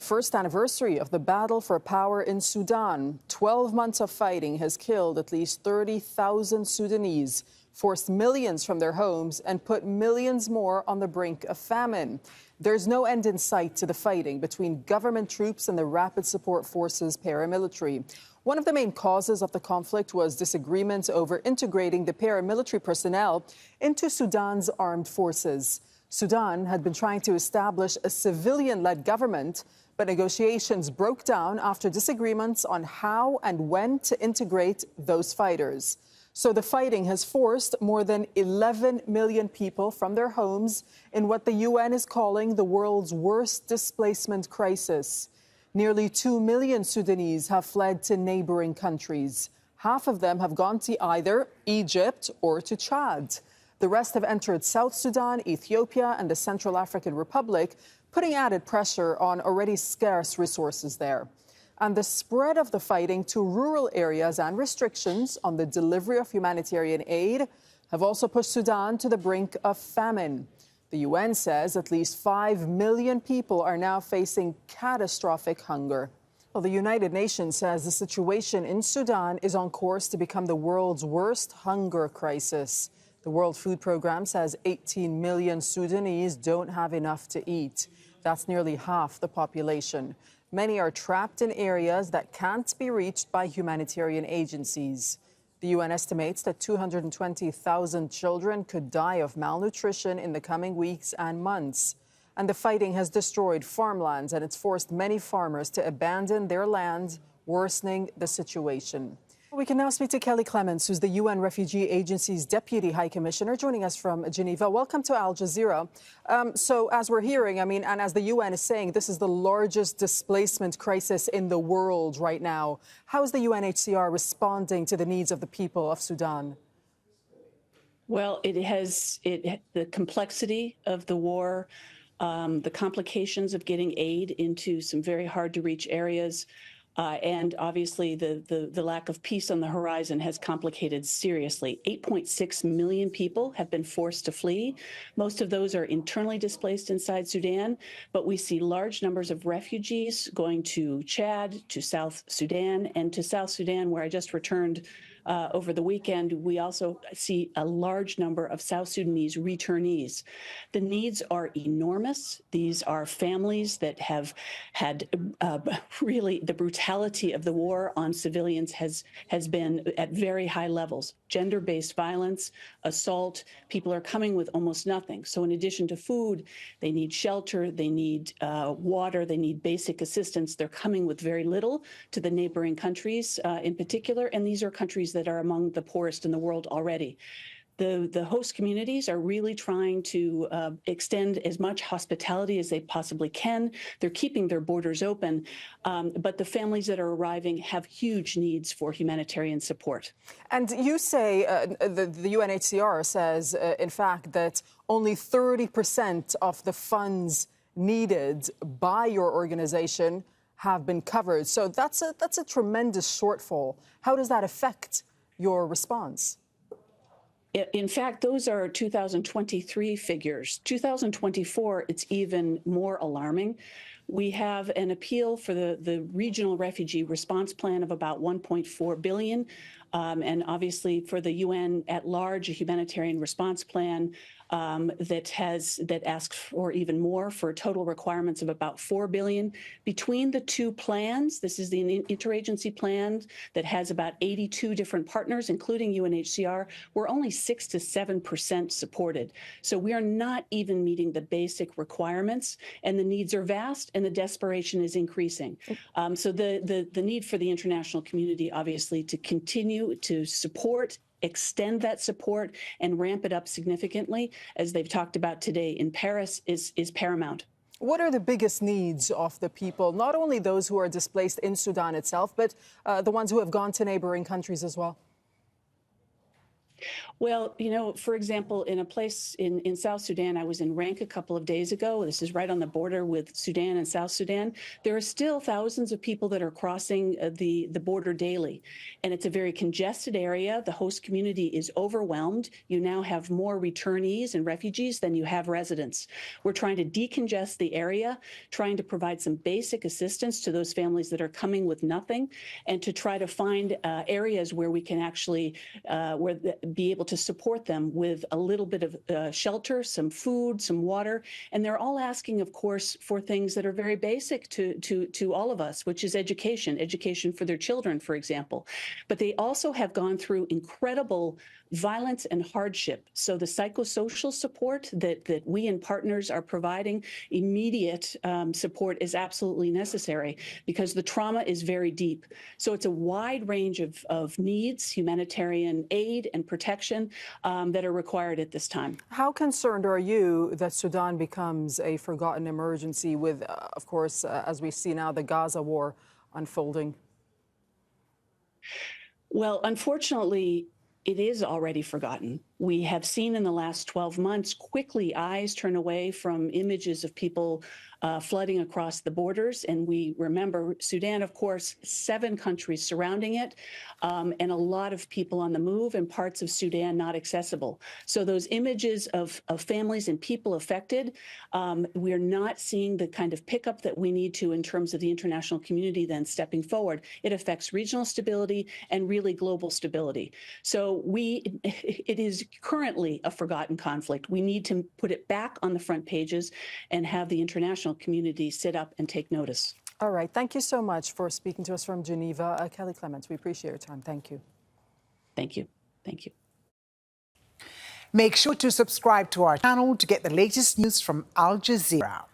First anniversary of the battle for power in Sudan. 12 months of fighting has killed at least 30,000 Sudanese, forced millions from their homes, and put millions more on the brink of famine. There's no end in sight to the fighting between government troops and the Rapid Support Forces paramilitary. One of the main causes of the conflict was disagreement over integrating the paramilitary personnel into Sudan's armed forces. Sudan had been trying to establish a civilian-led government, but negotiations broke down after disagreements on how and when to integrate those fighters. So the fighting has forced more than 11 million people from their homes in what the UN is calling the world's worst displacement crisis. Nearly 2 million Sudanese have fled to neighboring countries. Half of them have gone to either Egypt or to Chad. The rest have entered South Sudan, Ethiopia, and the Central African Republic, putting added pressure on already scarce resources there. And the spread of the fighting to rural areas and restrictions on the delivery of humanitarian aid have also pushed Sudan to the brink of famine. The UN says at least 5 million people are now facing catastrophic hunger. Well, the United Nations says the situation in Sudan is on course to become the world's worst hunger crisis. The World Food Programme says 18 million Sudanese don't have enough to eat. That's nearly half the population. Many are trapped in areas that can't be reached by humanitarian agencies. The UN estimates that 220,000 children could die of malnutrition in the coming weeks and months. And the fighting has destroyed farmlands, and it's forced many farmers to abandon their land, worsening the situation. We can now speak to Clements, who's the UN Refugee Agency's Deputy High Commissioner, joining us from Geneva. Welcome to Al Jazeera. So as we're hearing, and as the UN is saying, this is the largest displacement crisis in the world right now. How is the UNHCR responding to the needs of the people of Sudan? Well, the complexity of the war, the complications of getting aid into some very hard to reach areas, and obviously the lack of peace on the horizon has complicated seriously. 8.6 million people have been forced to flee. Most of those are internally displaced inside Sudan, but we see large numbers of refugees going to Chad, to South Sudan, and to South Sudan, where I just returned over the weekend. We also see a large number of South Sudanese returnees. The needs are enormous. These are families that have had really the brutality of the war on civilians has been at very high levels. Gender-based violence, assault, people are coming with almost nothing. So in addition to food, they need shelter, they need water, they need basic assistance. They're coming with very little to the neighboring countries in particular, and these are countries that are among the poorest in the world already. The host communities are really trying to extend as much hospitality as they possibly can. They're keeping their borders open, but the families that are arriving have huge needs for humanitarian support. And you say, the UNHCR says, in fact, that only 30% of the funds needed by your organization have been covered. So that's a tremendous shortfall. How does that affect your response? In fact, those are 2023 figures. 2024, it's even more alarming. We have an appeal for the regional refugee response plan of about 1.4 billion. And obviously for the UN at large, a humanitarian response plan that asks for even more, for total requirements of about 4 billion. Between the two plans, this is the interagency plan that has about 82 different partners, including UNHCR, we're only 6 to 7% supported. So we are not even meeting the basic requirements, and the needs are vast and the desperation is increasing. So the need for the international community, obviously, to continue to support, extend that support, and ramp it up significantly, as they've talked about today in Paris, is paramount. What are the biggest needs of the people, not only those who are displaced in Sudan itself, but the ones who have gone to neighboring countries as well? Well, for example, in a place in South Sudan, I was in Rank a couple of days ago. This is right on the border with Sudan and South Sudan. There are still thousands of people that are crossing the border daily. And it's a very congested area. The host community is overwhelmed. You now have more returnees and refugees than you have residents. We're trying to decongest the area, trying to provide some basic assistance to those families that are coming with nothing, and to try to find areas where we can actually be able to support them with a little bit of shelter, some food, some water. And they're all asking, of course, for things that are very basic to all of us, which is education for their children, for example. But they also have gone through incredible violence and hardship. So the psychosocial support that we and partners are providing, immediate support, is absolutely necessary because the trauma is very deep. So it's a wide range of needs, humanitarian aid and protection that are required at this time. How concerned are you that Sudan becomes a forgotten emergency with, of course, as we see now, the Gaza war unfolding? Well, unfortunately, it is already forgotten. We have seen in the last 12 months quickly eyes turn away from images of people flooding across the borders. And we remember Sudan, of course, 7 countries surrounding it, and a lot of people on the move, and parts of Sudan not accessible. So those images of families and people affected, we're not seeing the kind of pickup that we need to in terms of the international community then stepping forward. It affects regional stability and really global stability. So it is currently a forgotten conflict. We need to put it back on the front pages and have the international community sit up and take notice. All right. Thank you so much for speaking to us from Geneva. Kelly Clements, we appreciate your time. Thank you. Thank you. Thank you. Make sure to subscribe to our channel to get the latest news from Al Jazeera.